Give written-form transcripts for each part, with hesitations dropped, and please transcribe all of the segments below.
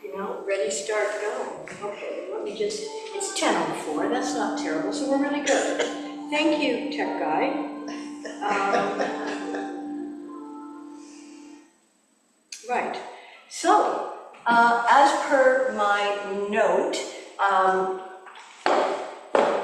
You know, ready, start, go. Okay, let me just, it's 10:04, that's not terrible, so we're really good. Thank you, tech guy. Right, so, as per my note,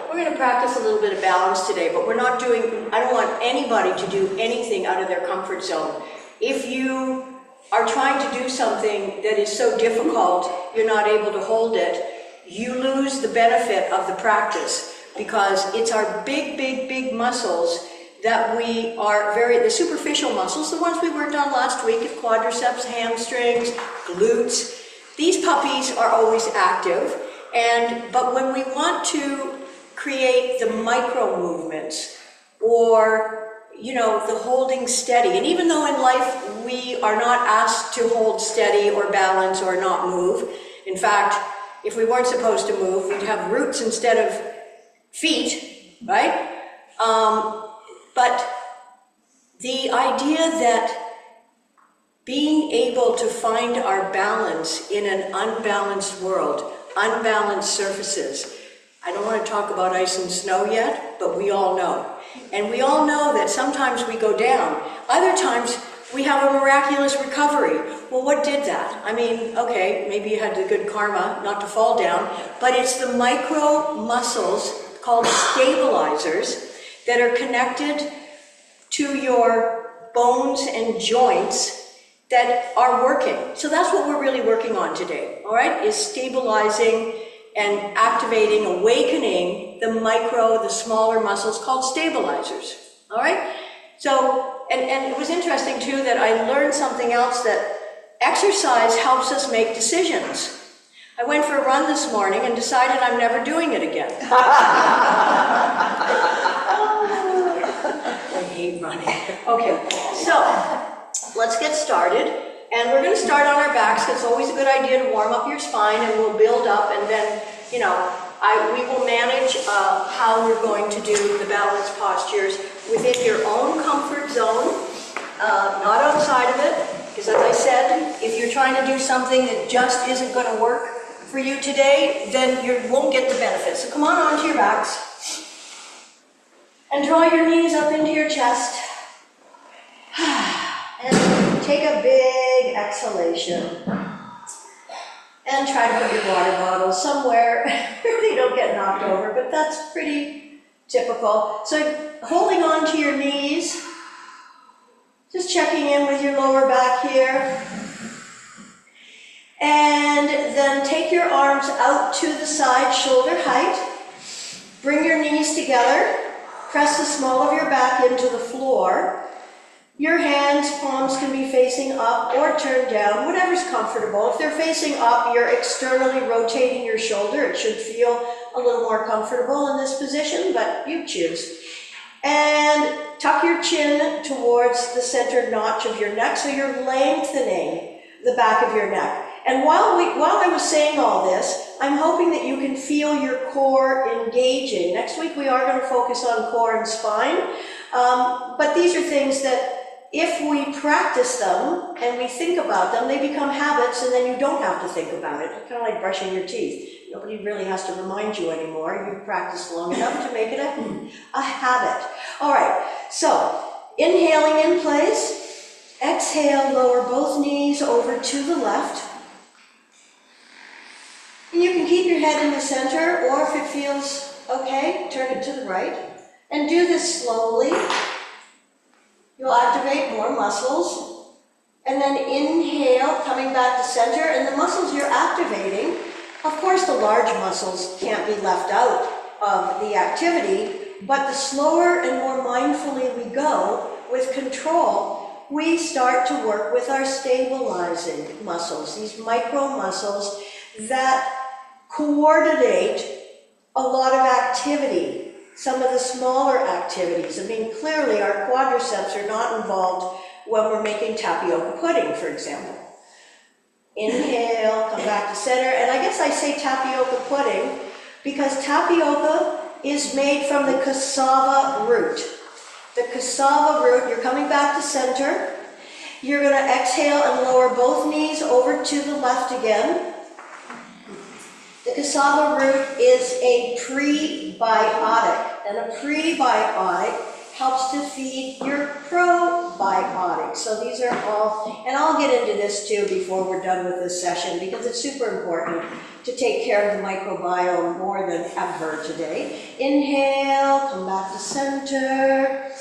we're going to practice a little bit of balance today, but we're not doing, I don't want anybody to do anything out of their comfort zone. If you are trying to do something that is so difficult, you're not able to hold it, you lose the benefit of the practice, because it's our big muscles that we are the superficial muscles, the ones we worked on last week, quadriceps, hamstrings, glutes. These puppies are always active, but when we want to create the micro movements, or you know, the holding steady, and even though in life we are not asked to hold steady or balance or not move, in fact, if we weren't supposed to move, we'd have roots instead of feet, right? But the idea that being able to find our balance in an unbalanced world, unbalanced surfaces, I don't want to talk about ice and snow yet, but we all know. And we all know that sometimes we go down. Other times we have a miraculous recovery. Well, what did that? I mean, okay, maybe you had the good karma not to fall down, but it's the micro muscles called stabilizers that are connected to your bones and joints that are working. So that's what we're really working on today, all right, is stabilizing and activating, awakening the smaller muscles called stabilizers, all right? So, and it was interesting too that I learned something else, that exercise helps us make decisions. I went for a run this morning and decided I'm never doing it again. I hate running. Okay, so let's get started. And we're going to start on our backs. It's always a good idea to warm up your spine, and we'll build up, and then, you know, we will manage how we're going to do the balance postures within your own comfort zone, not outside of it, because as I said, if you're trying to do something that just isn't going to work for you today, then you won't get the benefits. So come on onto your backs, and draw your knees up into your chest, and take a big exhalation, and try to put your water bottle somewhere where they don't get knocked over, but that's pretty typical. So holding on to your knees, just checking in with your lower back here, and then take your arms out to the side, shoulder height, bring your knees together, press the small of your back into the floor. Your hands, palms can be facing up or turned down, whatever's comfortable. If they're facing up, you're externally rotating your shoulder. It should feel a little more comfortable in this position, but you choose. And tuck your chin towards the centered notch of your neck, so you're lengthening the back of your neck. And while I was saying all this, I'm hoping that you can feel your core engaging. Next week we are going to focus on core and spine, but these are things that if we practice them and we think about them, they become habits, and then you don't have to think about it. It's kind of like brushing your teeth. Nobody really has to remind you anymore. You've practiced long enough to make it a habit. All right, so inhaling in place. Exhale, lower both knees over to the left. And you can keep your head in the center, or if it feels okay, turn it to the right. And do this slowly. You'll activate more muscles. And then inhale, coming back to center, and the muscles you're activating, of course the large muscles can't be left out of the activity, but the slower and more mindfully we go with control, we start to work with our stabilizing muscles, these micro muscles that coordinate a lot of activity. Some of the smaller activities. I mean, clearly our quadriceps are not involved when we're making tapioca pudding, for example. Inhale, come back to center, and I guess I say tapioca pudding because tapioca is made from the cassava root. The cassava root, you're coming back to center. You're going to exhale and lower both knees over to the left again. The cassava root is a prebiotic, and a prebiotic helps to feed your probiotics. So these are all, and I'll get into this too before we're done with this session, because it's super important to take care of the microbiome more than ever today. Inhale, come back to center.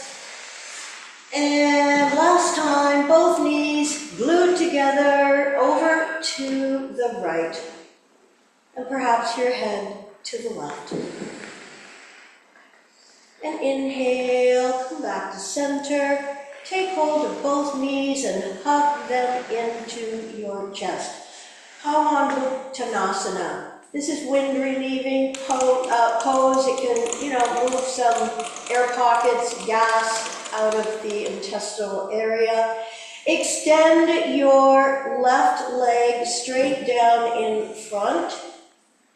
And last time, both knees glued together over to the right, and perhaps your head to the left. And inhale, come back to center. Take hold of both knees and hug them into your chest. Uttanasana. This is wind relieving pose. It can, move some air pockets, gas out of the intestinal area. Extend your left leg straight down in front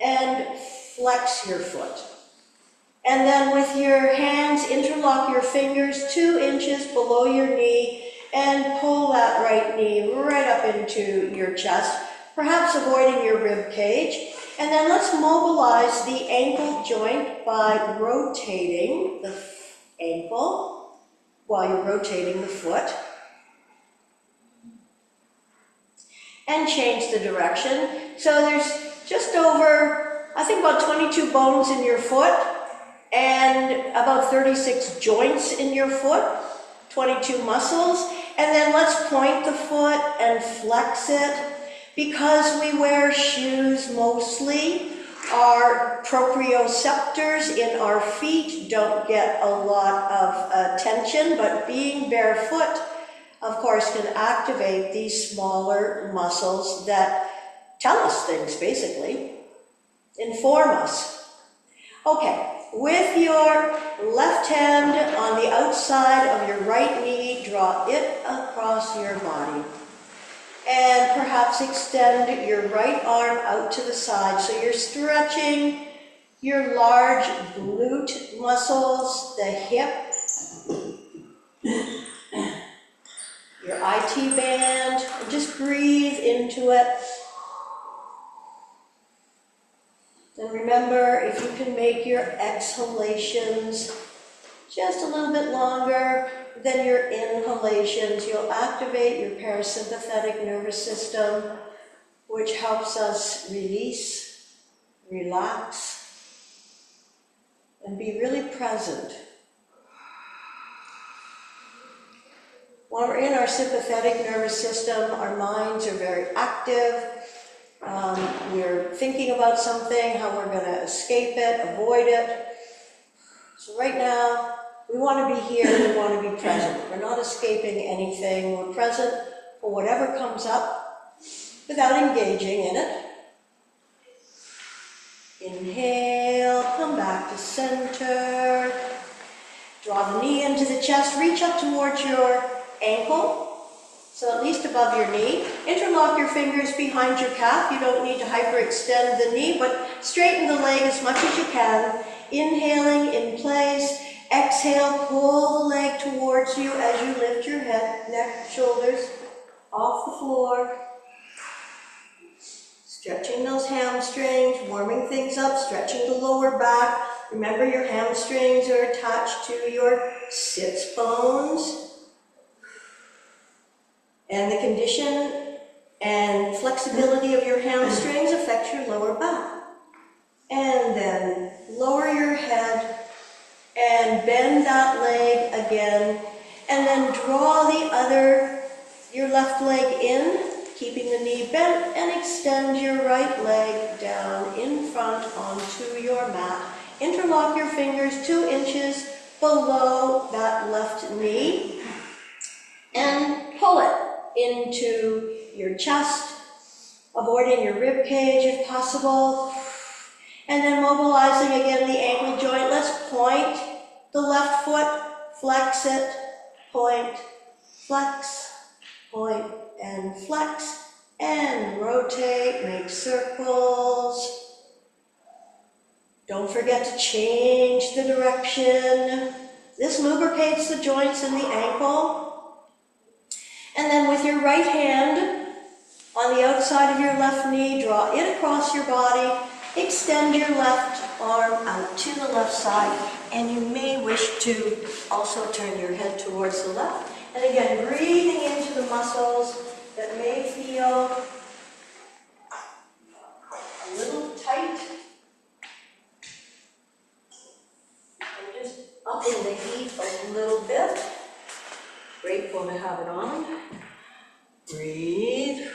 and flex your foot. And then with your hands, interlock your fingers 2 inches below your knee and pull that right knee right up into your chest, perhaps avoiding your rib cage. And then let's mobilize the ankle joint by rotating the ankle while you're rotating the foot. And change the direction. So there's just over, I think about 22 bones in your foot, and about 36 joints in your foot, 22 muscles. And then let's point the foot and flex it. Because we wear shoes mostly, our proprioceptors in our feet don't get a lot of attention, but being barefoot, of course, can activate these smaller muscles that tell us things, basically, inform us. Okay. With your left hand on the outside of your right knee, draw it across your body. And perhaps extend your right arm out to the side. So you're stretching your large glute muscles, the hip, your IT band, and just breathe into it. And remember, if you can make your exhalations just a little bit longer than your inhalations, you'll activate your parasympathetic nervous system, which helps us release, relax, and be really present. When we're in our sympathetic nervous system, our minds are very active. We're thinking about something, how we're going to escape it, avoid it. So right now, we want to be here, we want to be present. We're not escaping anything. We're present for whatever comes up without engaging in it. Inhale, come back to center. Draw the knee into the chest, reach up towards your ankle. So at least above your knee. Interlock your fingers behind your calf. You don't need to hyperextend the knee, but straighten the leg as much as you can. Inhaling in place. Exhale, pull the leg towards you as you lift your head, neck, shoulders off the floor. Stretching those hamstrings, warming things up, stretching the lower back. Remember, your hamstrings are attached to your sits bones. And the condition and flexibility of your hamstrings affects your lower back. And then lower your head and bend that leg again. And then draw your left leg in, keeping the knee bent, and extend your right leg down in front onto your mat. Interlock your fingers 2 inches below that left knee and pull it into your chest, avoiding your rib cage if possible. And then mobilizing again the ankle joint. Let's point the left foot, flex it, point, flex, point, and flex, and rotate, make circles. Don't forget to change the direction. This lubricates the joints in the ankle. And then with your right hand, On the outside of your left knee, draw it across your body. Extend your left arm out to the left side, and you may wish to also turn your head towards the left. And again, breathing into the muscles that may feel a little tight. And just upping the heat a little bit. Grateful to have it on. Breathe.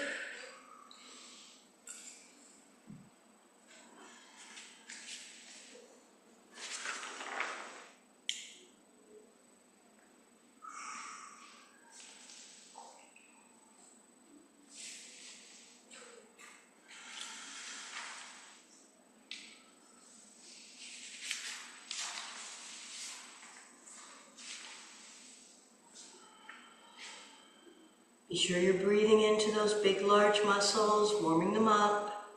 Be sure you're breathing into those big, large muscles, warming them up,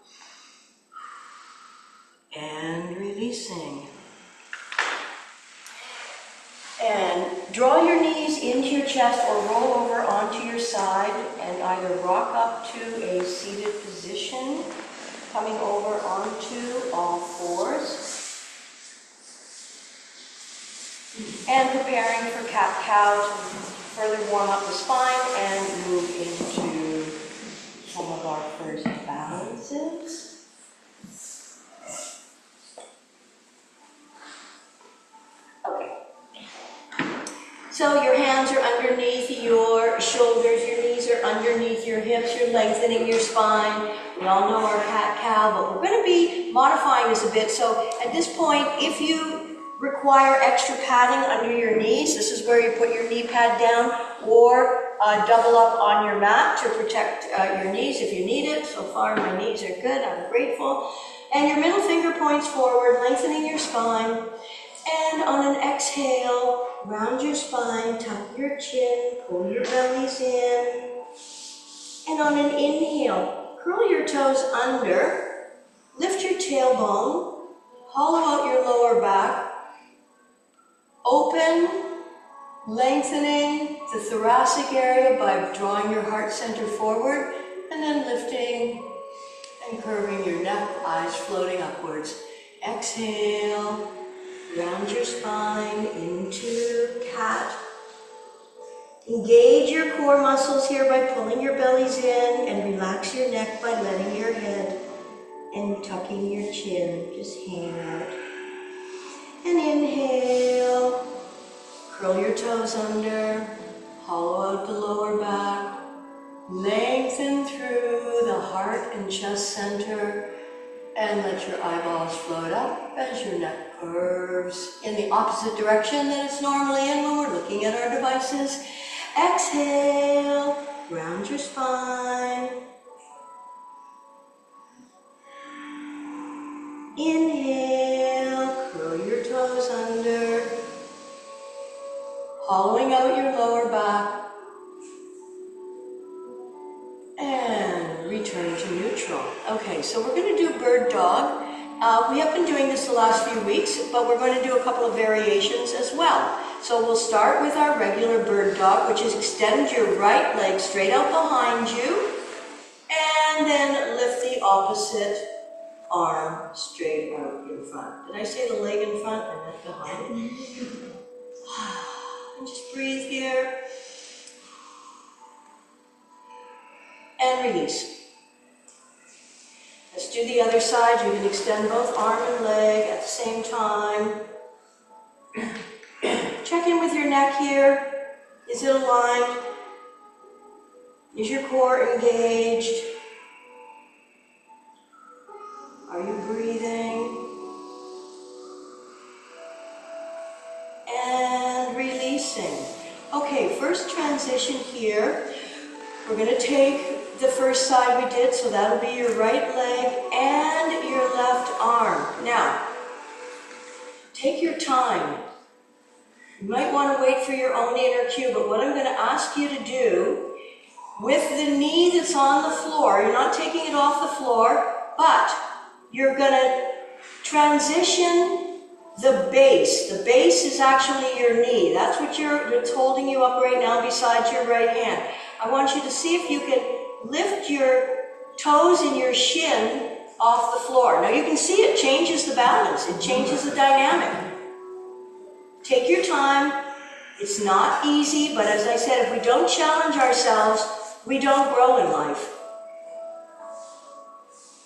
and releasing. And draw your knees into your chest or roll over onto your side and either rock up to a seated position, coming over onto all fours, and preparing for cat-cow to further warm up the spine and move into some of our first balances. Okay. So your hands are underneath your shoulders, your knees are underneath your hips, you're lengthening your spine. We all know our cat-cow, but we're going to be modifying this a bit. So at this point, if you require extra padding under your knees, this is where you put your knee pad down, or double up on your mat to protect your knees if you need it. So far my knees are good, I'm grateful. And your middle finger points forward, lengthening your spine. And on an exhale, round your spine, tuck your chin, pull your bellies in. And on an inhale, curl your toes under, lift your tailbone, hollow out your lower back, open, lengthening the thoracic area by drawing your heart center forward, and then lifting and curving your neck, eyes floating upwards. Exhale, round your spine into cat. Engage your core muscles here by pulling your bellies in, and relax your neck by letting your head and tucking your chin just hang out. And inhale, curl your toes under, hollow out the lower back, lengthen through the heart and chest center, and let your eyeballs float up as your neck curves in the opposite direction that it's normally in when we're looking at our devices. Exhale, round your spine. Inhale, curl your toes under, hollowing out your lower back, and return to neutral. Okay, so we're going to do bird dog. We have been doing this the last few weeks, but we're going to do a couple of variations as well. So we'll start with our regular bird dog, which is extend your right leg straight out behind you, and then lift the opposite arm straight out in front. Did I say the leg in front? I meant behind. And just breathe here. And release. Let's do the other side. You can extend both arm and leg at the same time. Check in with your neck here. Is it aligned? Is your core engaged? Are you breathing? And releasing. Okay, first transition here. We're going to take the first side we did, so that'll be your right leg and your left arm. Now, take your time. You might want to wait for your own inner cue, but what I'm going to ask you to do, with the knee that's on the floor, you're not taking it off the floor, but you're going to transition the base. The base is actually your knee. That's what it's holding you up right now beside your right hand. I want you to see if you can lift your toes and your shin off the floor. Now you can see it changes the balance. It changes the dynamic. Take your time. It's not easy, but as I said, if we don't challenge ourselves, we don't grow in life.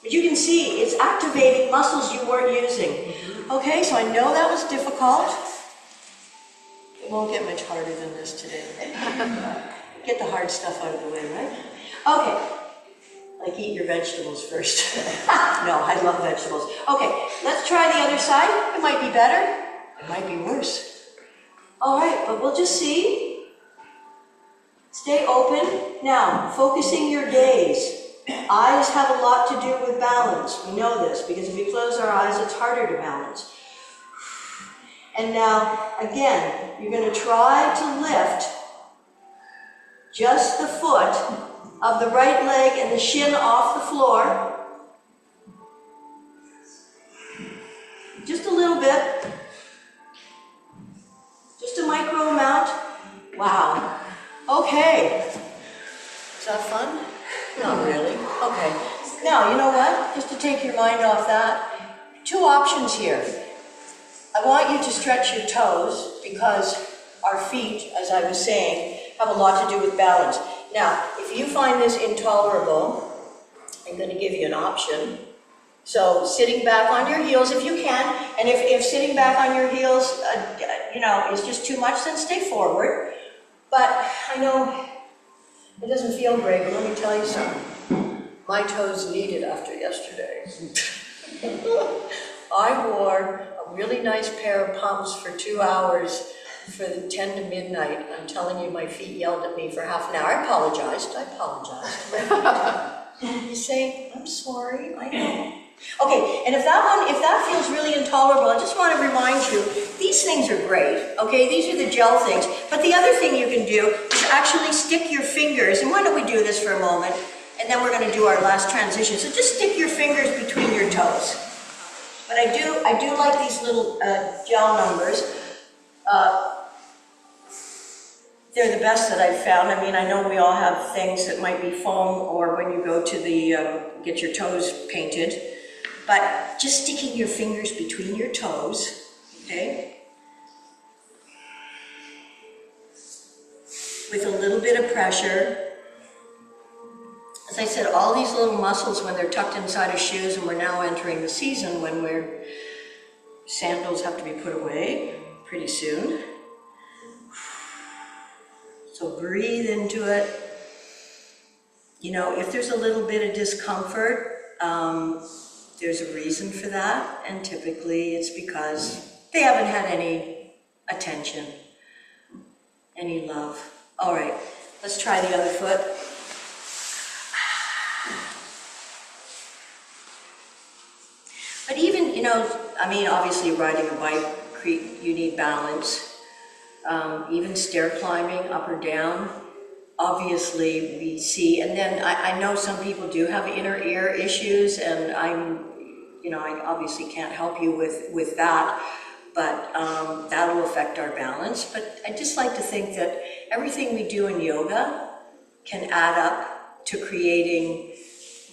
But you can see it's activating muscles you weren't using. Okay, so I know that was difficult. It won't get much harder than this today. Get the hard stuff out of the way, right? Okay. Like eat your vegetables first. No, I love vegetables. Okay, let's try the other side. It might be better. It might be worse. All right, but we'll just see. Stay open. Now, focusing your gaze. Eyes have a lot to do with balance. We know this because if we close our eyes, it's harder to balance. And now, again, you're going to try to lift just the foot of the right leg and the shin off the floor. Just a little bit. Just a micro amount. Wow. Okay. Is that fun? Not really. Okay. Now, you know what? Just to take your mind off that, two options here. I want you to stretch your toes because our feet, as I was saying, have a lot to do with balance. Now, if you find this intolerable, I'm going to give you an option. So, sitting back on your heels if you can, and if sitting back on your heels, is just too much, then stay forward. But I know it doesn't feel great, but let me tell you something. My toes need it after yesterday. I wore a really nice pair of pumps for 2 hours for the 10 to midnight. I'm telling you, my feet yelled at me for half an hour. I apologized. You say, I'm sorry, I know. Okay, and if that feels really intolerable, I just want to remind you, these things are great, okay? These are the gel things. But the other thing you can do is actually stick your fingers, and why don't we do this for a moment, and then we're going to do our last transition. So just stick your fingers between your toes. But I do like these little gel numbers. They're the best that I've found. I mean, I know we all have things that might be foam or when you go to the, get your toes painted. But just sticking your fingers between your toes, okay? With a little bit of pressure. As I said, all these little muscles, when they're tucked inside of shoes, and we're now entering the season when sandals have to be put away pretty soon. So breathe into it. You know, if there's a little bit of discomfort, there's a reason for that, and typically it's because they haven't had any attention, any love. All right, let's try the other foot. But even, I mean, obviously riding a bike, you need balance. Even stair climbing up or down, obviously we see, and then I know some people do have inner ear issues, and I obviously can't help you with that, but that'll affect our balance. But I just like to think that everything we do in yoga can add up to creating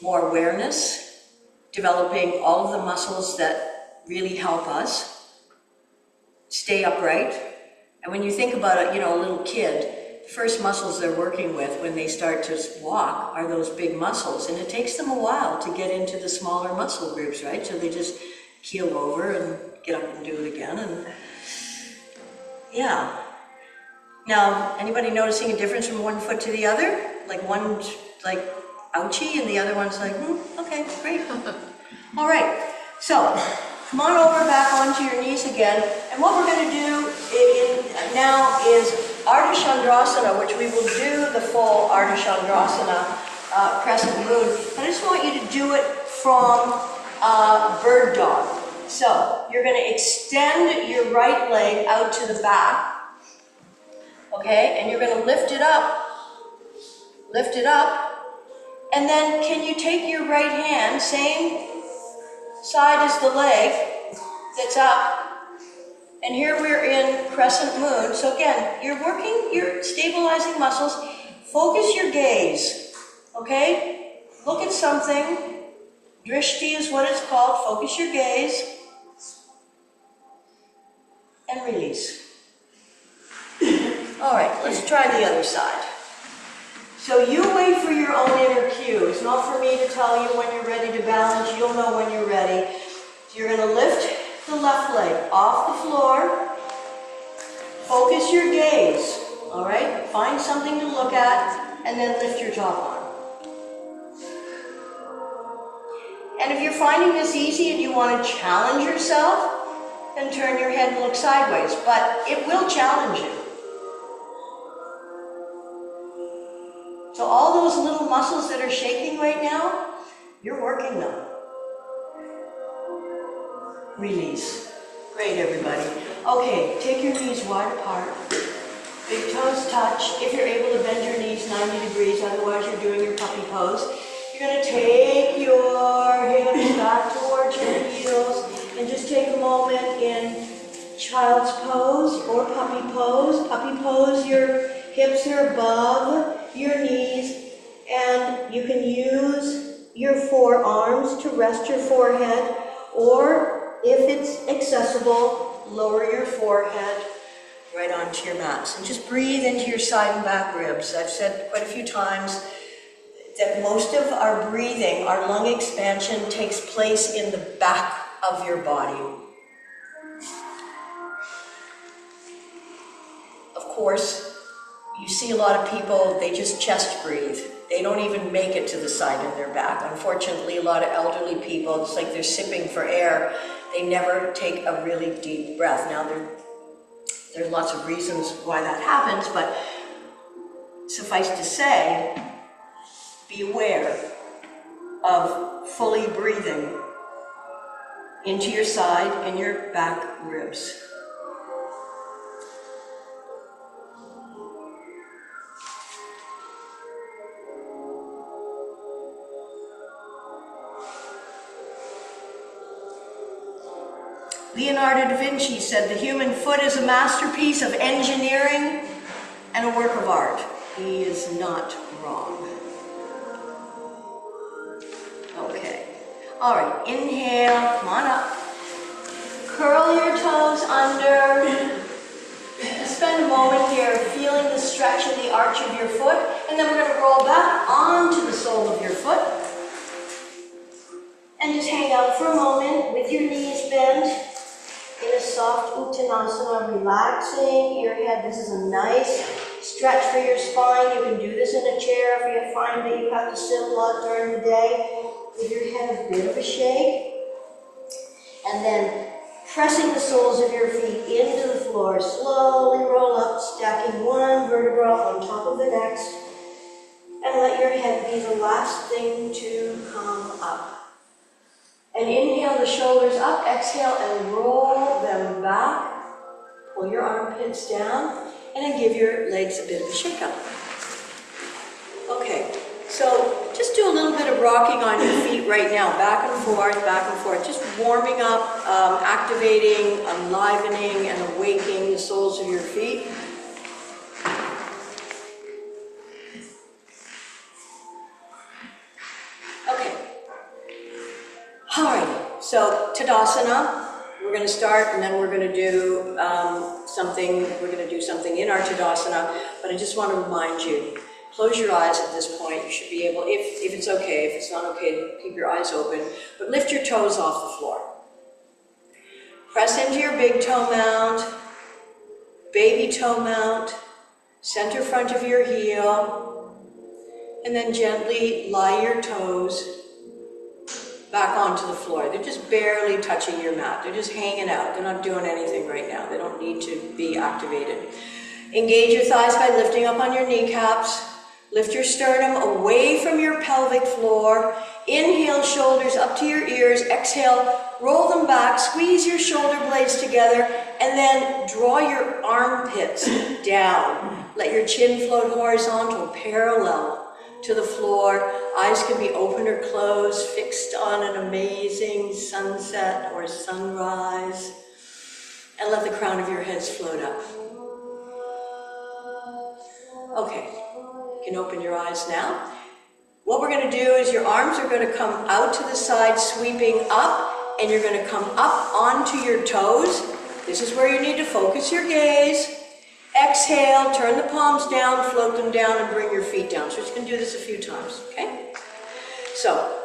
more awareness, developing all of the muscles that really help us stay upright. And when you think about it, a little kid, the first muscles they're working with when they start to walk are those big muscles. And it takes them a while to get into the smaller muscle groups, right? So they just keel over and get up and do it again. And yeah. Now, anybody noticing a difference from one foot to the other? Like one's like ouchie and the other one's like, okay, great. All right, so come on over back onto your knees again. And what we're going to do now is Ardha Chandrasana, which we will do the full Ardha Chandrasana crescent moon. And I just want you to do it from bird dog. So you're going to extend your right leg out to the back. Okay, and you're going to lift it up, and then can you take your right hand, same side as the leg that's up, and here we're in crescent moon. So again, you're stabilizing muscles. Focus your gaze Okay? Look at something. Drishti is what it's called. Focus your gaze. And release. All right, let's try the other side. So you wait for your own inner cue. It's not for me to tell you when you're ready to balance. You'll know when you're ready. So you're going to lift the left leg off the floor. Focus your gaze. All right? Find something to look at and then lift your top arm. And if you're finding this easy and you want to challenge yourself, then turn your head and look sideways. But it will challenge you. So all those little muscles that are shaking right now, you're working them. Release. Great, everybody. Okay, take your knees wide apart. Big toes touch. If you're able to bend your knees 90 degrees, otherwise you're doing your puppy pose. You're going to take your hips back towards your heels and just take a moment in child's pose or puppy pose. Puppy pose, your hips are above your knees, and you can use your forearms to rest your forehead, or if it's accessible, lower your forehead right onto your mats. And just breathe into your side and back ribs. I've said quite a few times that most of our breathing, our lung expansion, takes place in the back of your body. Of course, you see a lot of people, they just chest breathe. They don't even make it to the side of their back. Unfortunately, a lot of elderly people, it's like they're sipping for air. They never take a really deep breath. Now, there are lots of reasons why that happens, but suffice to say, be aware of fully breathing into your side and your back ribs. Leonardo da Vinci said the human foot is a masterpiece of engineering and a work of art. He is not wrong. Okay. All right, inhale, come on up. Curl your toes under. Spend a moment here feeling the stretch of the arch of your foot, and then we're going to roll back onto the sole of your foot. And just hang out for a moment with your knees bent. In a soft Uttanasana, relaxing your head. This is a nice stretch for your spine. You can do this in a chair if you find that you have to sit a lot during the day. Give your head a bit of a shake. And then pressing the soles of your feet into the floor. Slowly roll up, stacking one vertebra on top of the next. And let your head be the last thing to come up. And inhale the shoulders up, exhale and roll them back. Pull your armpits down and then give your legs a bit of a shake up. Okay, so just do a little bit of rocking on your feet right now, back and forth, just warming up, activating, enlivening and awakening the soles of your feet. Alrighty, so Tadasana, we're going to start and then we're going to do something in our Tadasana, but I just want to remind you, close your eyes at this point. You should be able, if it's okay, if it's not okay, keep your eyes open, but lift your toes off the floor. Press into your big toe mount, baby toe mount, center front of your heel, and then gently lie your toes back onto the floor. They're just barely touching your mat. They're just hanging out. They're not doing anything right now. They don't need to be activated. Engage your thighs by lifting up on your kneecaps. Lift your sternum away from your pelvic floor. Inhale, shoulders up to your ears. Exhale, roll them back. Squeeze your shoulder blades together. And then draw your armpits down. Let your chin float horizontal, parallel to the floor. Eyes can be open or closed, fixed on an amazing sunset or sunrise. And let the crown of your head float up. Okay, you can open your eyes now. What we're going to do is your arms are going to come out to the side, sweeping up, and you're going to come up onto your toes. This is where you need to focus your gaze. Exhale, turn the palms down, float them down, and bring your feet down. So you're just going to do this a few times, okay? So,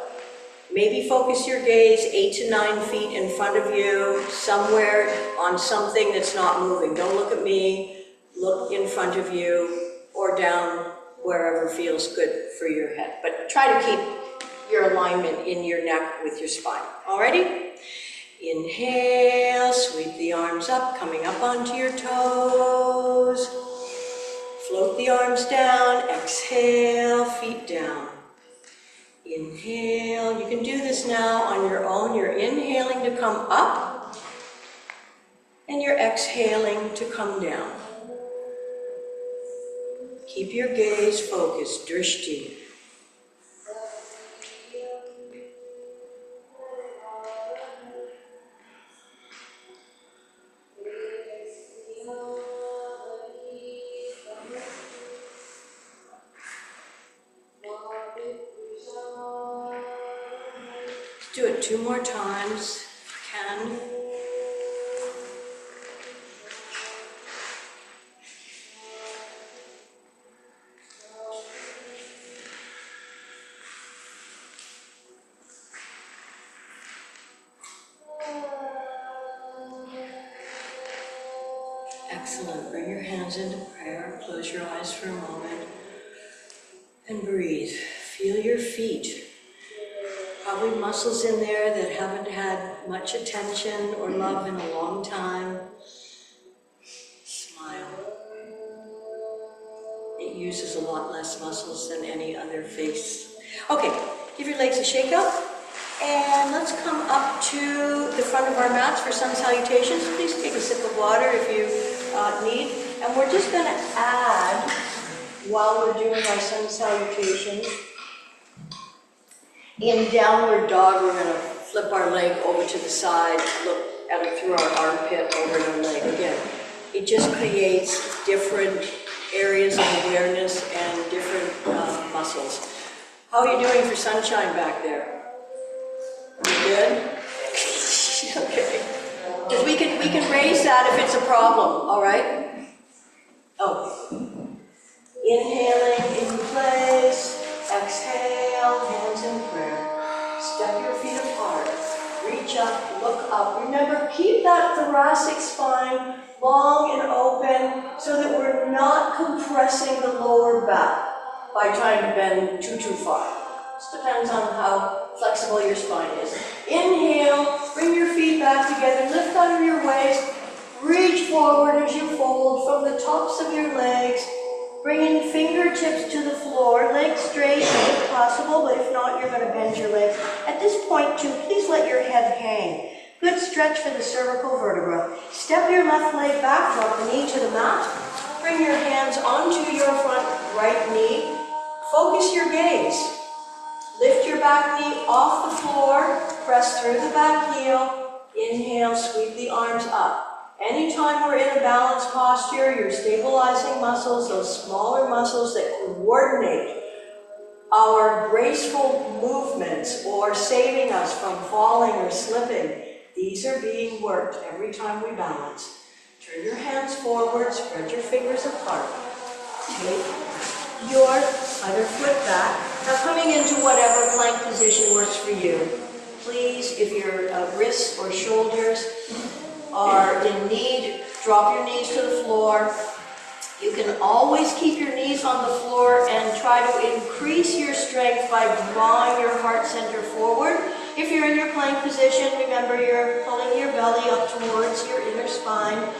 maybe focus your gaze 8 to 9 feet in front of you, somewhere on something that's not moving. Don't look at me, look in front of you, or down wherever feels good for your head. But try to keep your alignment in your neck with your spine. Alrighty? Inhale, sweep the arms up, coming up onto your toes. Float the arms down, exhale, feet down. Inhale, you can do this now on your own. You're inhaling to come up, and you're exhaling to come down. Keep your gaze focused, drishti. Let's do it 2 more times, if you can. Excellent. Bring your hands into prayer. Close your eyes for a moment and breathe. Feel your feet. Probably muscles in there that haven't had much attention or love in a long time. Smile. It uses a lot less muscles than any other face. Okay, give your legs a shake up. And let's come up to the front of our mats for sun salutations. Please take a sip of water if you need. And we're just going to add, while we're doing our sun salutations, in downward dog, we're going to flip our leg over to the side, look at it through our armpit, over our leg. Again, it just creates different areas of awareness and different muscles. How are you doing for sunshine back there? Good? Okay. Because we can raise that if it's a problem, all right? Oh. Inhaling in place. Exhale, hands in prayer. Step your feet apart. Reach up, look up. Remember, keep that thoracic spine long and open so that we're not compressing the lower back by trying to bend too far. This depends on how flexible your spine is. Inhale, bring your feet back together, lift out of your waist, reach forward as you fold from the tops of your legs, bringing fingertips to the floor, legs straight if possible, but if not, you're going to bend your legs. At this point too, please let your head hang. Good stretch for the cervical vertebra. Step your left leg back, drop the knee to the mat, bring your hands onto your front right knee, focus your gaze. Lift your back knee off the floor, press through the back heel, inhale, sweep the arms up. Anytime we're in a balanced posture, you're stabilizing muscles, those smaller muscles that coordinate our graceful movements or saving us from falling or slipping. These are being worked every time we balance. Turn your hands forward, spread your fingers apart. Take your other foot back. Now coming into whatever plank position works for you. Please, if your wrists or shoulders are in need, drop your knees to the floor. You can always keep your knees on the floor and try to increase your strength by drawing your heart center forward. If you're in your plank position, remember you're pulling your belly up towards your inner spine.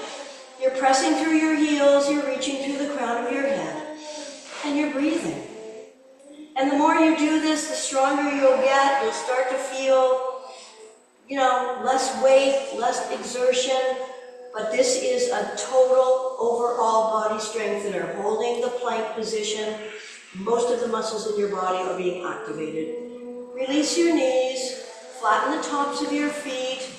You're pressing through your heels, you're reaching through the crown of your head, and you're breathing. And the more you do this, the stronger you'll get. You'll start to feel, less weight, less exertion. But this is a total overall body strengthener. Holding the plank position, most of the muscles in your body are being activated. Release your knees, flatten the tops of your feet.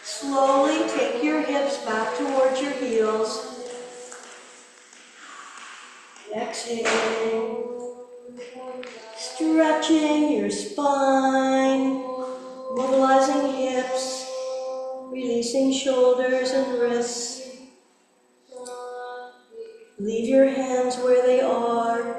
Slowly take your hips back towards your heels. Exhale. Straighten stretching your spine, mobilizing hips, releasing shoulders and wrists. Leave your hands where they are.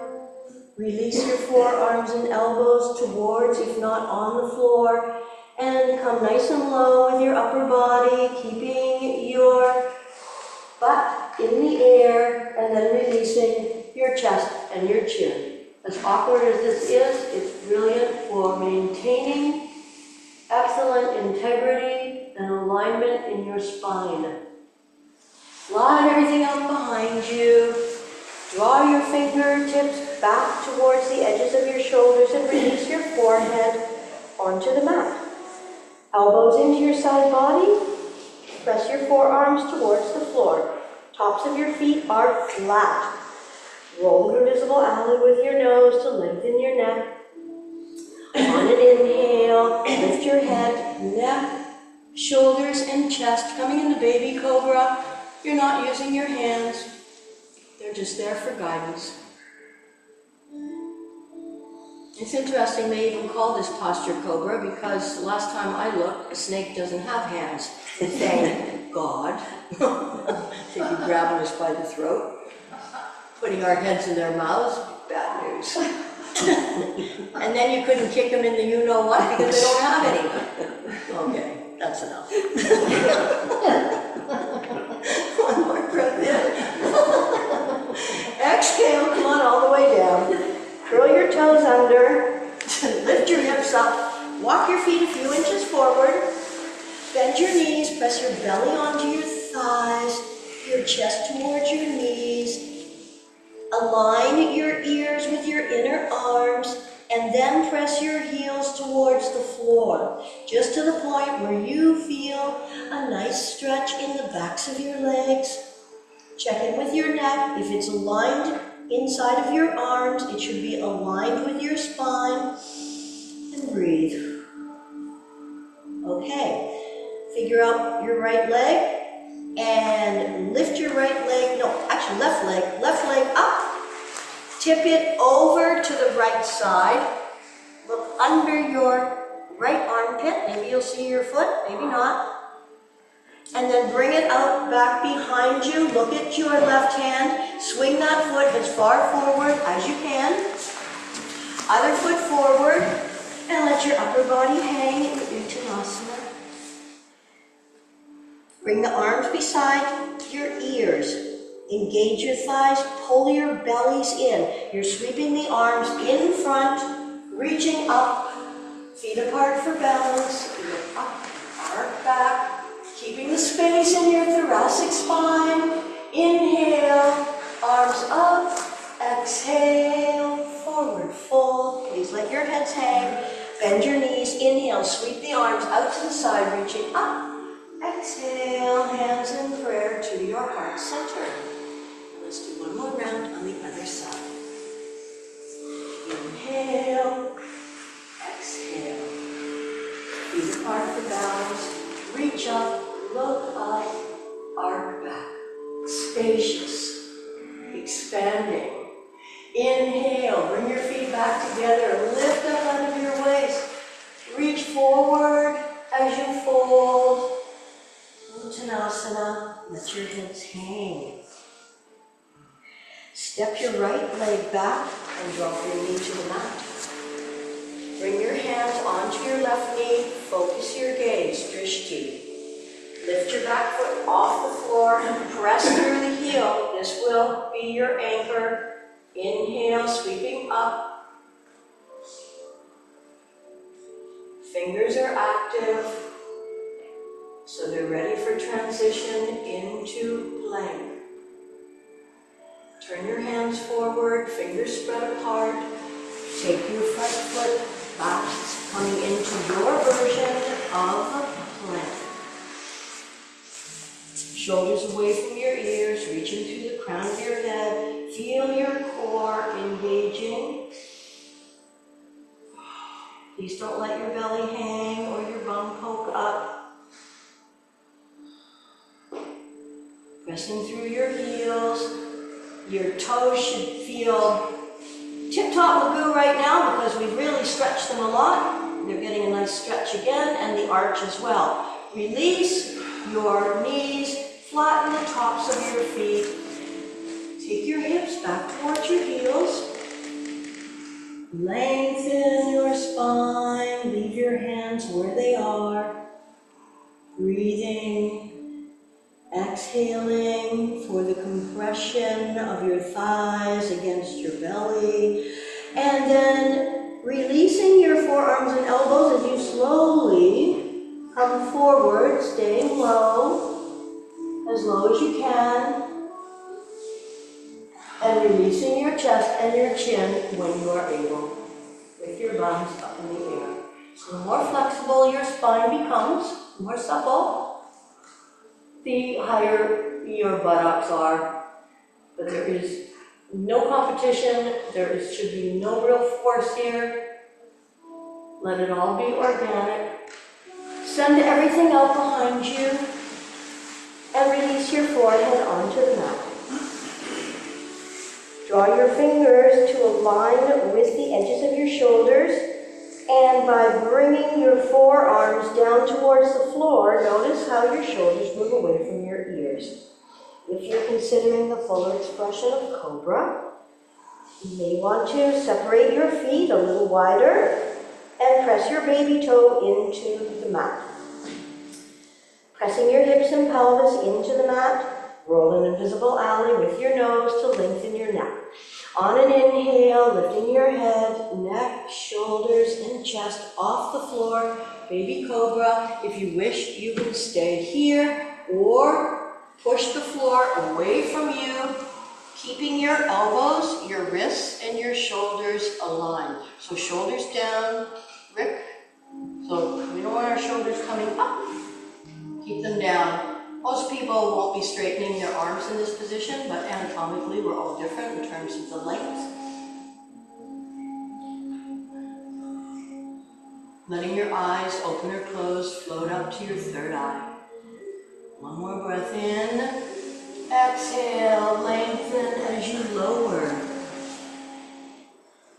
Release your forearms and elbows towards, if not on the floor, and come nice and low with your upper body, keeping your butt in the air, and then releasing your chest and your chin. As awkward as this is, it's brilliant for maintaining excellent integrity and alignment in your spine. Slide everything out behind you. Draw your fingertips back towards the edges of your shoulders and release your forehead onto the mat. Elbows into your side body. Press your forearms towards the floor. Tops of your feet are flat. Roll the visible alley with your nose to lengthen your neck. On an inhale, lift your head, neck, shoulders, and chest. Coming into baby cobra. You're not using your hands. They're just there for guidance. It's interesting they even call this posture cobra because the last time I looked, a snake doesn't have hands. Thank God. They could grab us by the throat. Putting our heads in their mouths, bad news. And then you couldn't kick them in the you-know-what because they don't have any. Okay, that's enough. One more breath in. Exhale, come on all the way down. Curl your toes under. Lift your hips up. Walk your feet a few inches forward. Bend your knees. Press your belly onto your thighs. Your chest towards your knees. Align your ears with your inner arms. And then press your heels towards the floor. Just to the point where you feel a nice stretch in the backs of your legs. Check in with your neck. If it's aligned inside of your arms, it should be aligned with your spine. And breathe. Okay. Figure out your right leg. And lift your right leg. No, actually left leg. Left leg up. Tip it over to the right side. Look under your right armpit. Maybe you'll see your foot, maybe not. And then bring it out back behind you. Look at your left hand. Swing that foot as far forward as you can. Other foot forward. And let your upper body hang in Uttanasana. Bring the arms beside your ears. Engage your thighs, pull your bellies in. You're sweeping the arms in front, reaching up, feet apart for balance. Look up, arc back, keeping the space in your thoracic spine. Inhale, arms up, exhale, forward fold. Please let your heads hang. Bend your knees, inhale, sweep the arms out to the side, reaching up. Exhale, hands in prayer to your heart center. Let's do one more round on the other side. Inhale, exhale. Feet apart for balance. Reach up, look up, arc back. Spacious, expanding. Inhale, bring your feet back together. Lift up out of your waist. Reach forward as you fold. Uttanasana, let your hips hang. Step your right leg back and drop your knee to the mat. Bring your hands onto your left knee. Focus your gaze, drishti. Lift your back foot off the floor and press through the heel. This will be your anchor. Inhale, sweeping up. Fingers are active, so they're ready for transition into plank. Turn your hands forward, fingers spread apart. Take your front foot back, coming into your version of plank. Shoulders away from your ears, reaching through the crown of your head. Feel your core engaging. Please don't let your belly hang or your bum poke up. Pressing through your heels. Your toes should feel tip-top Magoo right now because we've really stretched them a lot. They're getting a nice stretch again, and the arch as well. Release your knees, flatten the tops of your feet. Take your hips back towards your heels. Lengthen your spine, leave your hands where they are. Breathing, exhaling for the compression of your thighs against your belly. And then releasing your forearms and elbows as you slowly come forward, staying low as you can. And releasing your chest and your chin when you are able, with your lungs up in the air. So the more flexible your spine becomes, more supple, the higher your buttocks are. But there is no competition, should be no real force here. Let it all be organic. Send everything out behind you and release your forehead onto the mat. Draw your fingers to align with the edges of your shoulders, and by bringing your forearms down towards the floor, notice how your shoulders move away from your ears. If you're considering the fuller expression of Cobra, you may want to separate your feet a little wider and press your baby toe into the mat. Pressing your hips and pelvis into the mat, roll an invisible alley with your nose to lengthen your neck. On an inhale, lifting your head, neck, shoulders, and chest off the floor, baby cobra. If you wish, you can stay here or push the floor away from you, keeping your elbows, your wrists, and your shoulders aligned. So shoulders down, Rick. So we don't want our shoulders coming up. Keep them down. Most people won't be straightening their arms in this position, but anatomically we're all different in terms of the length. Letting your eyes open or close, float up to your third eye. One more breath in. Exhale, lengthen as you lower.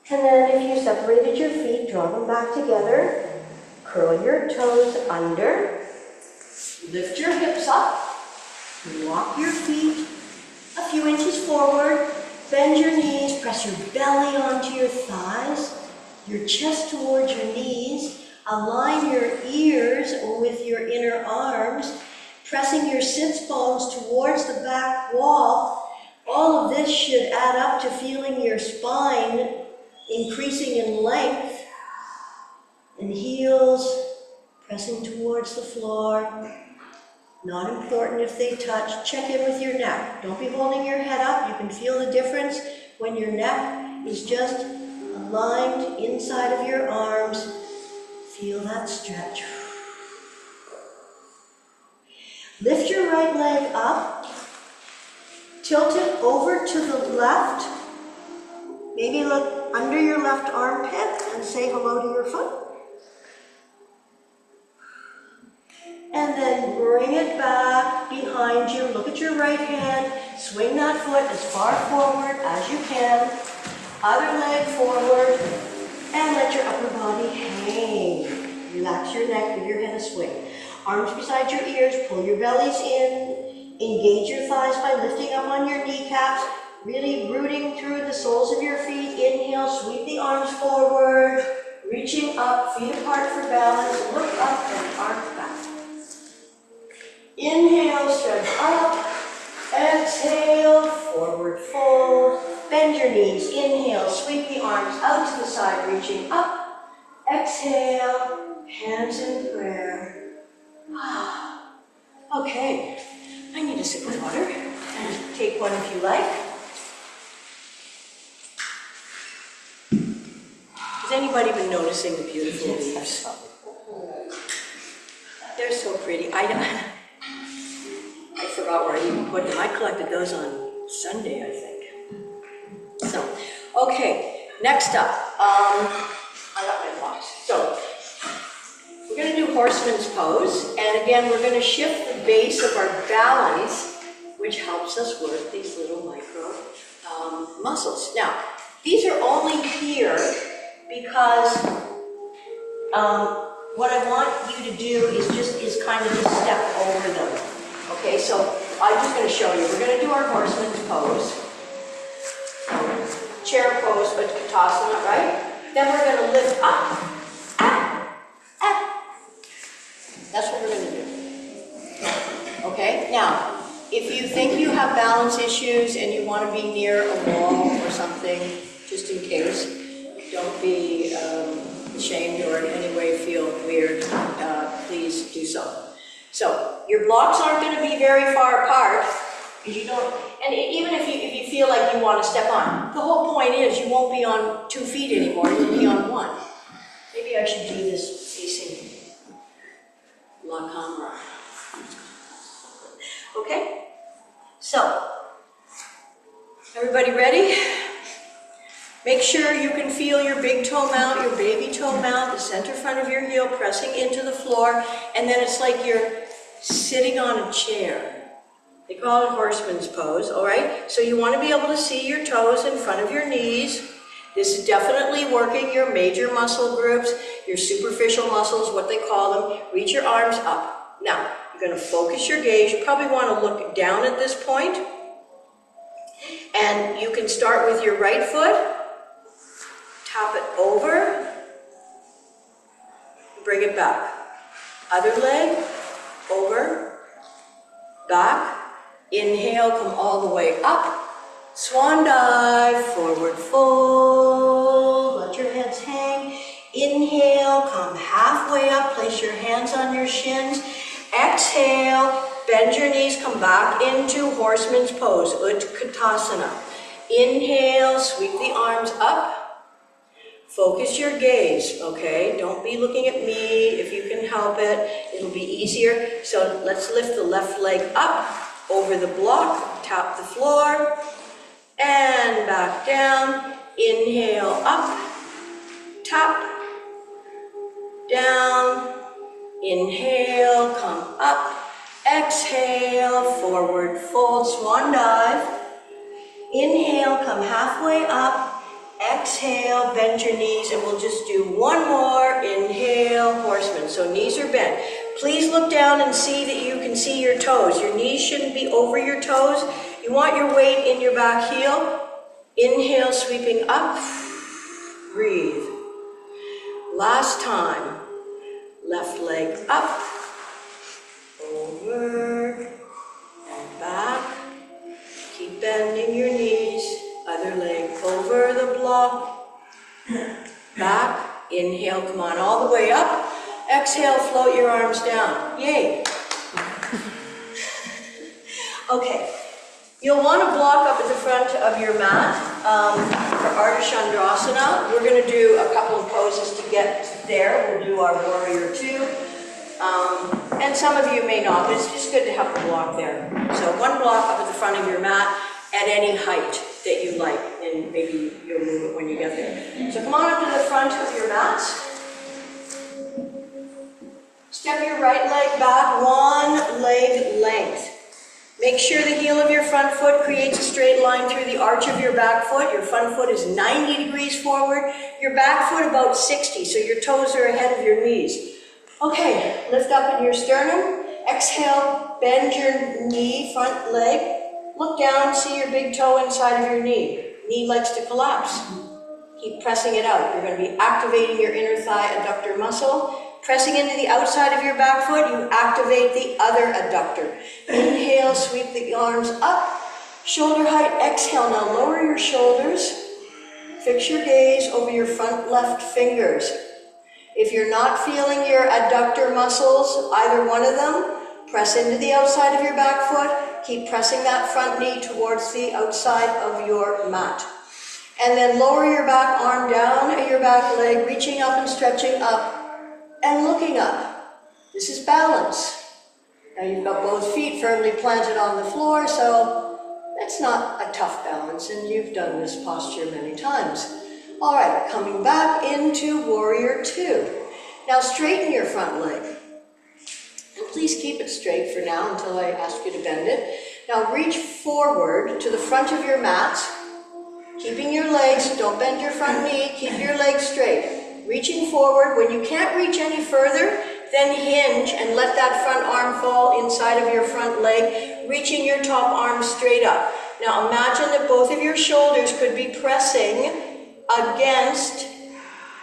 And then if you separated your feet, draw them back together. Curl your toes under. Lift your hips up, walk your feet a few inches forward, bend your knees, press your belly onto your thighs, your chest towards your knees, align your ears with your inner arms, pressing your sits bones towards the back wall. All of this should add up to feeling your spine increasing in length, and heels pressing towards the floor. Not important if they touch. Check in with your neck. Don't be holding your head up. You can feel the difference when your neck is just aligned inside of your arms. Feel that stretch. Lift your right leg up. Tilt it over to the left. Maybe look under your left armpit and say hello to your foot. And then bring it back behind you. Look at your right hand. Swing that foot as far forward as you can. Other leg forward. And let your upper body hang. Relax your neck, give your head a swing. Arms beside your ears, pull your bellies in. Engage your thighs by lifting up on your kneecaps. Really rooting through the soles of your feet. Inhale, sweep the arms forward. Reaching up, feet apart for balance. Look up and arch back. Inhale, stretch up. Exhale, forward fold. Bend your knees. Inhale, sweep the arms out to the side, reaching up. Exhale, hands in prayer. Okay, I need a sip of water. And take one if you like. Has anybody been noticing the beautiful leaves? They're so pretty. I forgot where I even put them. I collected those on Sunday, I think. So, okay, next up, I got my box. So, we're going to do horseman's pose, and again, we're going to shift the base of our balance, which helps us work these little micro muscles. Now, These are only here because what I want you to do is kind of just step over them. Okay, so I'm just going to show you. We're going to do our horseman's pose. Chair pose, but Utkatasana, right? Then we're going to lift up. That's what we're going to do. Okay, now, if you think you have balance issues and you want to be near a wall or something, just in case, don't be ashamed or in any way feel weird, please do so. So, your blocks aren't going to be very far apart, because you don't, and even if you feel like you want to step on, the whole point is you won't be on 2 feet anymore, you'll be on 1. Maybe I should do this facing la camera. Okay? So, everybody ready? Make sure you can feel your big toe mount, your baby toe mount, the center front of your heel pressing into the floor, and then it's like you're sitting on a chair. They call it horseman's pose, all right? So you want to be able to see your toes in front of your knees. This is definitely working your major muscle groups, your superficial muscles, what they call them. Reach your arms up. Now, you're going to focus your gaze. You probably want to look down at this point. And you can start with your right foot. Tap it over. Bring it back. Other leg. Over. Back. Inhale, come all the way up. Swan dive, forward fold. Let your heads hang. Inhale, come halfway up. Place your hands on your shins. Exhale, bend your knees, come back into horseman's pose, Utkatasana. Inhale, sweep the arms up. Focus your gaze, okay? Don't be looking at me if you can help it. It'll be easier. So let's lift the left leg up, over the block, tap the floor, and back down. Inhale, up, tap, down. Inhale, come up. Exhale, forward fold, swan dive. Inhale, come halfway up. Exhale, bend your knees, and we'll just do one more. Inhale, horseman. So knees are bent. Please look down and see that you can see your toes. Your knees shouldn't be over your toes. You want your weight in your back heel. Inhale, sweeping up. Breathe. Last time. Left leg up. Over. And back. Keep bending your knees. Other leg over the block. Back. Inhale, come on all the way up. Exhale, float your arms down. Yay. Okay. You'll want to block up at the front of your mat for Ardha Chandrasana. We're going to do a couple of poses to get there. We'll do our warrior 2. And some of you may not, but it's just good to have a block there. So one block up at the front of your mat at any height that you like, and maybe you'll move it when you get there. So come on up to the front of your mats. Step your right leg back, 1 leg length. Make sure the heel of your front foot creates a straight line through the arch of your back foot. Your front foot is 90 degrees forward, your back foot about 60, so your toes are ahead of your knees. Okay, lift up in your sternum. Exhale, bend your knee, front leg. Look down, see your big toe inside of your knee. Knee likes to collapse. Keep pressing it out. You're going to be activating your inner thigh adductor muscle. Pressing into the outside of your back foot, you activate the other adductor. Inhale, sweep the arms up. Shoulder height, exhale. Now lower your shoulders. Fix your gaze over your front left fingers. If you're not feeling your adductor muscles, either one of them, press into the outside of your back foot. Keep pressing that front knee towards the outside of your mat. And then lower your back arm down at your back leg, reaching up and stretching up and looking up. This is balance. Now you've got both feet firmly planted on the floor, so that's not a tough balance, and you've done this posture many times. All right, coming back into warrior 2. Now straighten your front leg. And please keep it straight for now until I ask you to bend it. Now reach forward to the front of your mat. Keeping your legs, don't bend your front knee, keep your legs straight. Reaching forward, when you can't reach any further, then hinge and let that front arm fall inside of your front leg, reaching your top arm straight up. Now imagine that both of your shoulders could be pressing against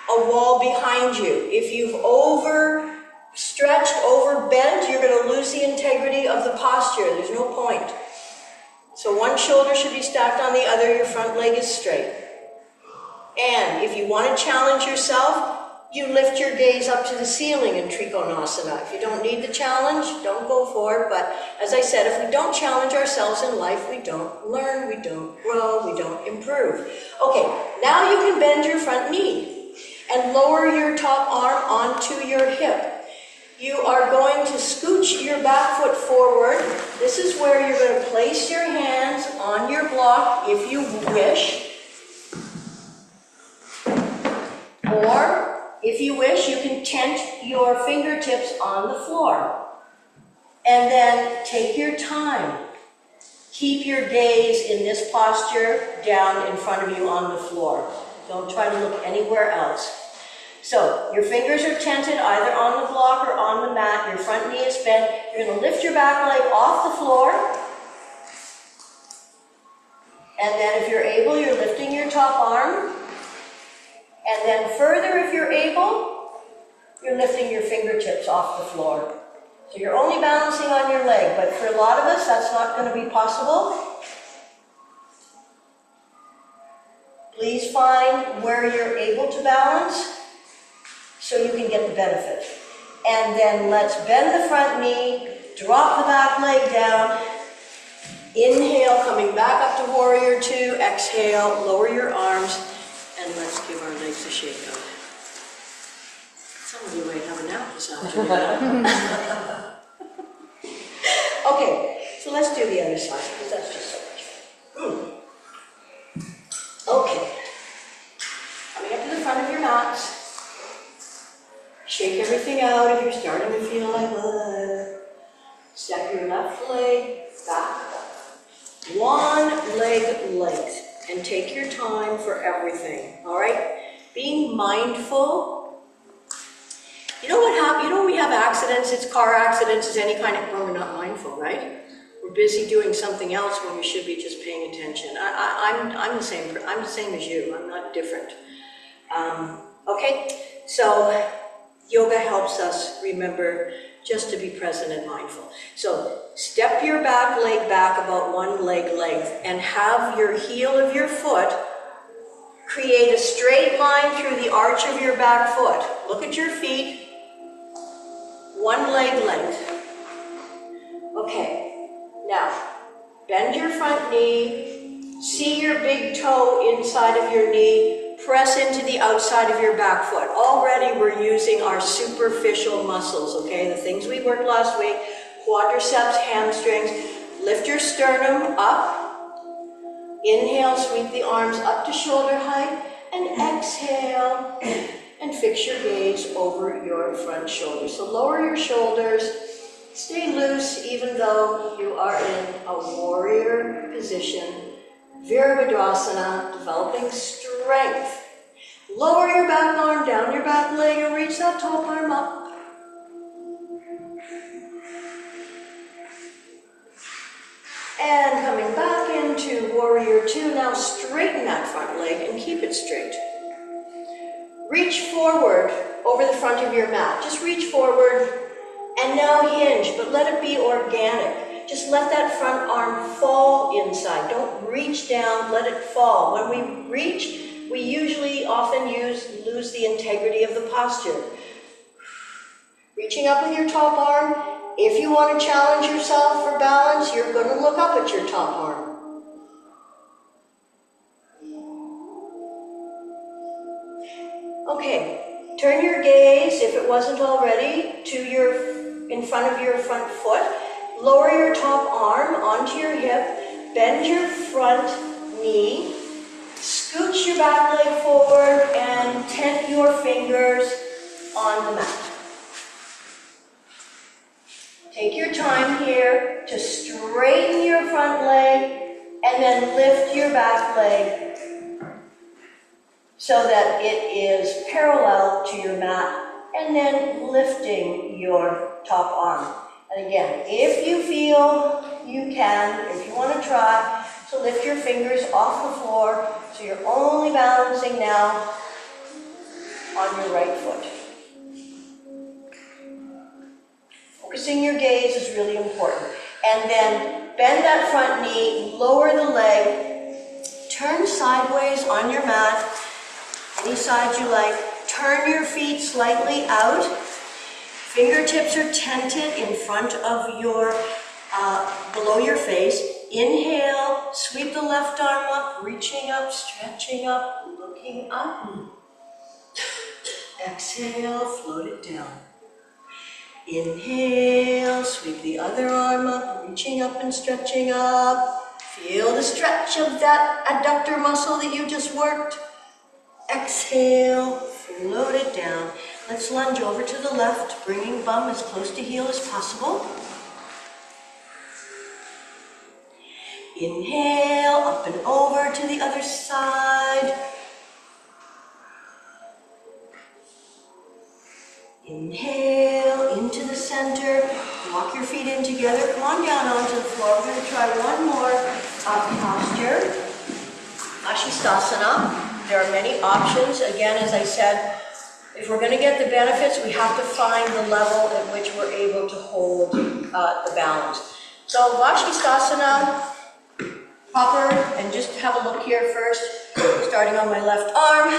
a wall behind you. If you've overstretched, overbent, you're going to lose the integrity of the posture. There's no point. So one shoulder should be stacked on the other, your front leg is straight. And if you want to challenge yourself, you lift your gaze up to the ceiling in Trikonasana. If you don't need the challenge, don't go for it. But as I said, if we don't challenge ourselves in life, we don't learn, we don't grow, we don't improve. Okay, now you can bend your front knee and lower your top arm onto your hip. You are going to scooch your back foot forward. This is where you're going to place your hands on your block if you wish. Or, if you wish, you can tent your fingertips on the floor. And then take your time. Keep your gaze in this posture down in front of you on the floor. Don't try to look anywhere else. So, your fingers are tented either on the block or on the mat. Your front knee is bent. You're going to lift your back leg off the floor. And then if you're able, you're lifting your top arm. And then further, if you're able, you're lifting your fingertips off the floor. So you're only balancing on your leg, but for a lot of us, that's not going to be possible. Please find where you're able to balance so you can get the benefit. And then let's bend the front knee, drop the back leg down, inhale, coming back up to warrior two, exhale, lower your arms, and let's give our legs a shake out. Some of you might have a nap this afternoon. Okay, so let's do the other side, because that's just so much fun. Okay. Coming up to the front of your mats. Shake everything out if you're starting to feel like, step your left leg back. One leg length. And take your time for everything, all right? Being mindful. You know what happens? You know when we have accidents, it's car accidents, it's any kind of, well, we're not mindful, right? We're busy doing something else when we should be just paying attention. I'm the same as you, I'm not different. Okay, so yoga helps us remember just to be present and mindful. So step your back leg back about one leg length and have your heel of your foot create a straight line through the arch of your back foot. Look at your feet, one leg length. Okay, now bend your front knee, see your big toe inside of your knee, press into the outside of your back foot. Already we're using our superficial muscles, okay? The things we worked last week, quadriceps, hamstrings. Lift your sternum up. Inhale, sweep the arms up to shoulder height. And exhale, and fix your gaze over your front shoulder. So lower your shoulders. Stay loose even though you are in a warrior position. Virabhadrasana, developing strength. Lower your back arm, down your back leg, and reach that top arm up. And coming back into warrior two, now straighten that front leg and keep it straight. Reach forward over the front of your mat. Just reach forward and now hinge, but let it be organic. Just let that front arm fall inside. Don't reach down, let it fall. When we reach, we usually often lose the integrity of the posture. Reaching up with your top arm. If you want to challenge yourself for balance, you're going to look up at your top arm. Okay, turn your gaze, if it wasn't already, in front of your front foot. Lower your top arm onto your hip, bend your front knee, scooch your back leg forward, and tent your fingers on the mat. Take your time here to straighten your front leg, and then lift your back leg so that it is parallel to your mat, and then lifting your top arm. And again, if you feel you can, if you want to try, to lift your fingers off the floor, so you're only balancing now on your right foot. Focusing your gaze is really important. And then bend that front knee, lower the leg, turn sideways on your mat, any side you like. Turn your feet slightly out. Fingertips are tented in front of your, below your face. Inhale, sweep the left arm up, reaching up, stretching up, looking up. Exhale, float it down. Inhale, sweep the other arm up, reaching up and stretching up. Feel the stretch of that adductor muscle that you just worked. Exhale, float it down. Let's lunge over to the left, bringing bum as close to heel as possible. Inhale, up and over to the other side. Inhale, into the center. Walk your feet in together. Come on down onto the floor. We're going to try one more posture. Ashistasana. There are many options. Again, as I said, if we're going to get the benefits, we have to find the level at which we're able to hold the balance. So Vashistasana, proper, and just have a look here first, starting on my left arm,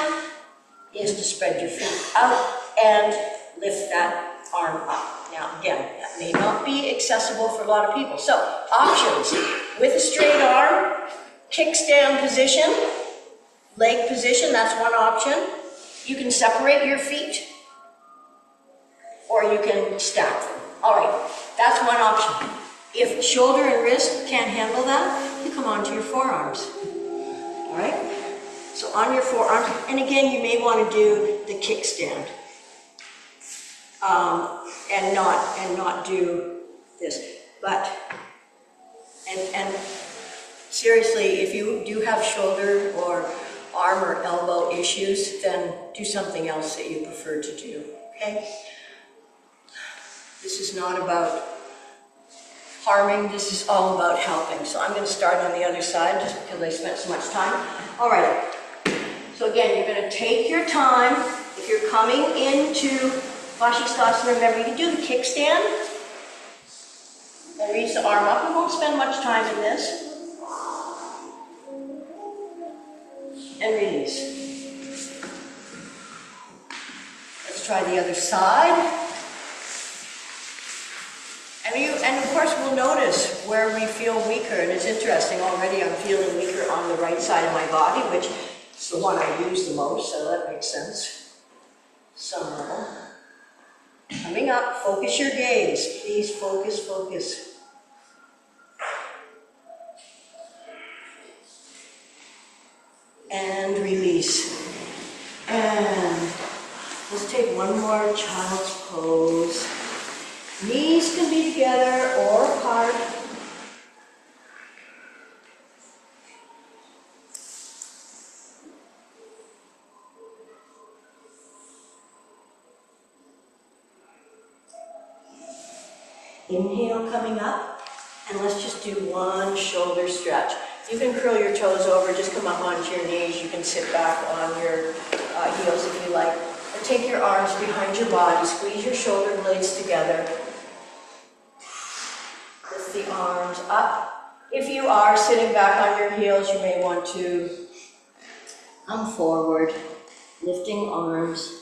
is to spread your feet out and lift that arm up. Now again, that may not be accessible for a lot of people. So options, with a straight arm, kickstand position, leg position, that's one option. You can separate your feet, or you can stack them. All right, that's one option. If shoulder and wrist can't handle that, you come onto your forearms. All right, so on your forearms, and again, you may want to do the kickstand, and not do this. But and seriously, if you do have shoulder or arm or elbow issues, then do something else that you prefer to do, okay? This is not about harming, this is all about helping. So I'm going to start on the other side just because I spent so much time. All right, so again, you're going to take your time. If you're coming into Vashistasana, remember you can do the kickstand and reach the arm up. We won't spend much time in this. And release. Let's try the other side. And of course we'll notice where we feel weaker, and it's interesting, already I'm feeling weaker on the right side of my body, which is the one I use the most, so that makes sense. Some level. Coming up, focus your gaze. Please focus, focus. And release. And let's take one more child's pose. Knees can be together or apart. Inhale coming up, and let's just do one shoulder stretch. You can curl your toes over, just come up onto your knees. You can sit back on your heels if you like. And take your arms behind your body, squeeze your shoulder blades together. Lift the arms up. If you are sitting back on your heels, you may want to come forward, lifting arms.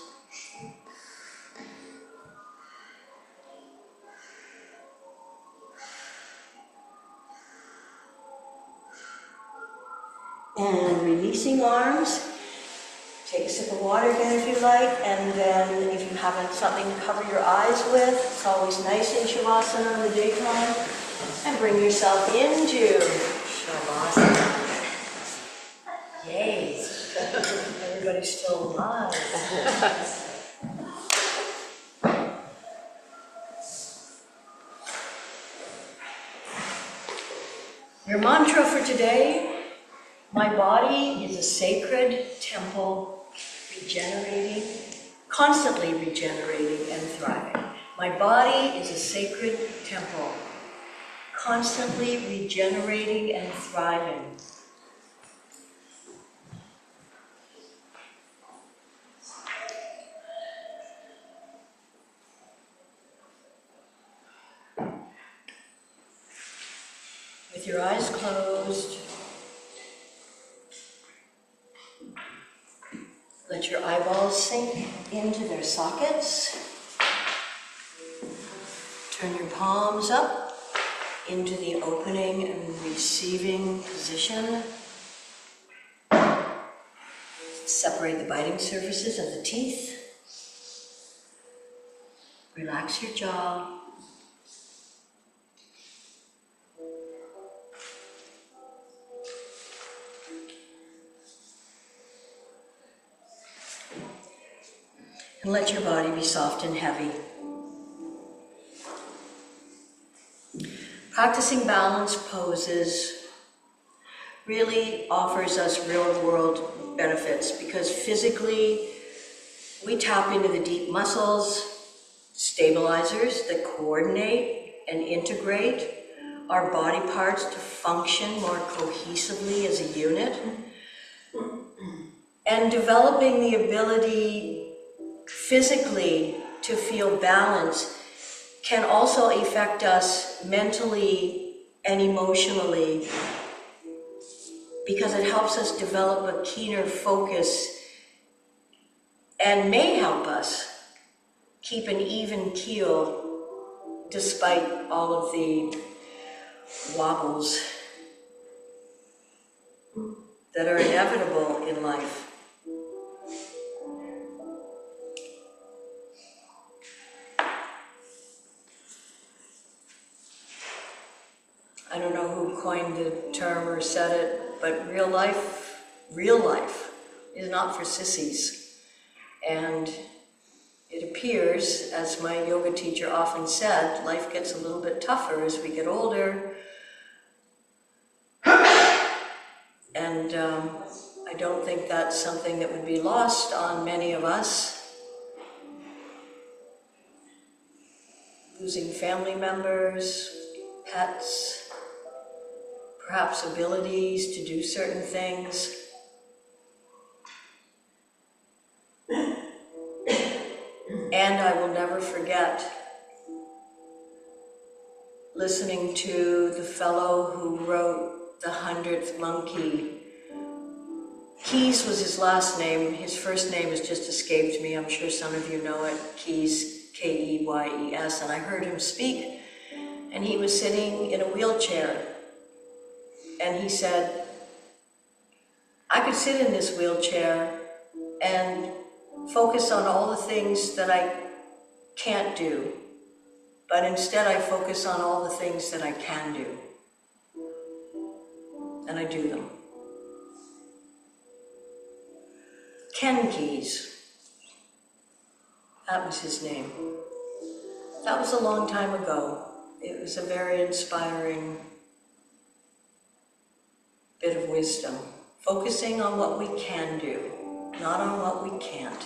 And releasing arms. Take a sip of water again if you like, and then if you haven't something to cover your eyes with, it's always nice in Shavasana in the daytime. And bring yourself into Shavasana. Yay! Everybody's still alive. Your mantra for today: my body is a sacred temple regenerating, constantly regenerating and thriving. My body is a sacred temple, constantly regenerating and thriving. With your eyes closed, let your eyeballs sink into their sockets. Turn your palms up into the opening and receiving position. Separate the biting surfaces of the teeth. Relax your jaw. And let your body be soft and heavy. Practicing balance poses really offers us real-world benefits because physically we tap into the deep muscles, stabilizers that coordinate and integrate our body parts to function more cohesively as a unit. And developing the ability physically to feel balance can also affect us mentally and emotionally because it helps us develop a keener focus and may help us keep an even keel despite all of the wobbles that are inevitable in life. I don't know who coined the term or said it, but real life is not for sissies. And it appears, as my yoga teacher often said, life gets a little bit tougher as we get older. And I don't think that's something that would be lost on many of us. Losing family members, pets, perhaps abilities to do certain things. And I will never forget listening to the fellow who wrote The 100th Monkey. Keyes was his last name. His first name has just escaped me. I'm sure some of you know it. Keyes, K-E-Y-E-S. And I heard him speak, and he was sitting in a wheelchair. And he said, I could sit in this wheelchair and focus on all the things that I can't do, but instead I focus on all the things that I can do. And I do them. Ken Keyes, that was his name. That was a long time ago. It was a very inspiring bit of wisdom, focusing on what we can do, not on what we can't.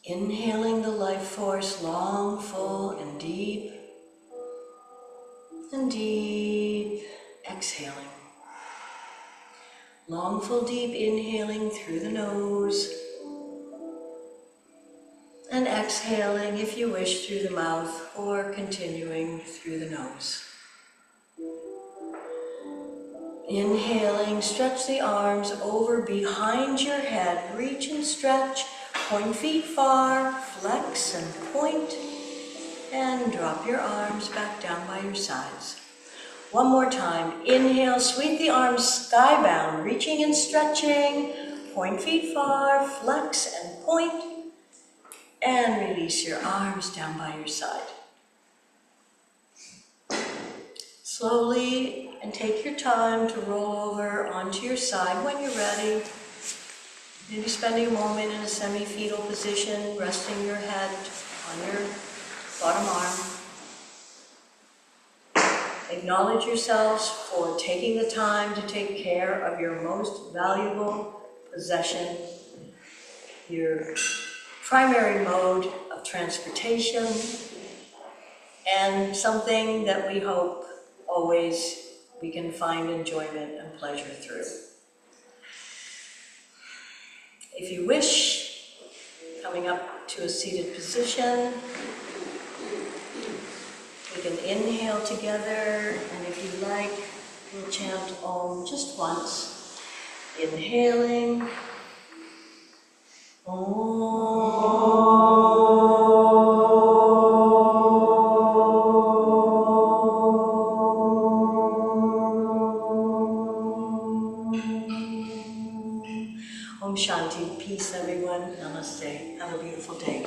Inhaling the life force long, full, and deep. And deep. Exhaling. Long, full, deep inhaling through the nose. And exhaling, if you wish, through the mouth, or continuing through the nose. Inhaling, stretch the arms over behind your head. Reach and stretch. Point feet far. Flex and point. And drop your arms back down by your sides. One more time. Inhale, sweep the arms skybound. Reaching and stretching. Point feet far. Flex and point. And release your arms down by your side. Slowly, and take your time to roll over onto your side when you're ready. Maybe spending a moment in a semi-fetal position, resting your head on your bottom arm. Acknowledge yourselves for taking the time to take care of your most valuable possession, your primary mode of transportation, and something that we hope always we can find enjoyment and pleasure through. If you wish, coming up to a seated position, we can inhale together, and if you like, we'll chant Om just once. Inhaling, Om. Om Shanti, peace everyone, namaste, have a beautiful day.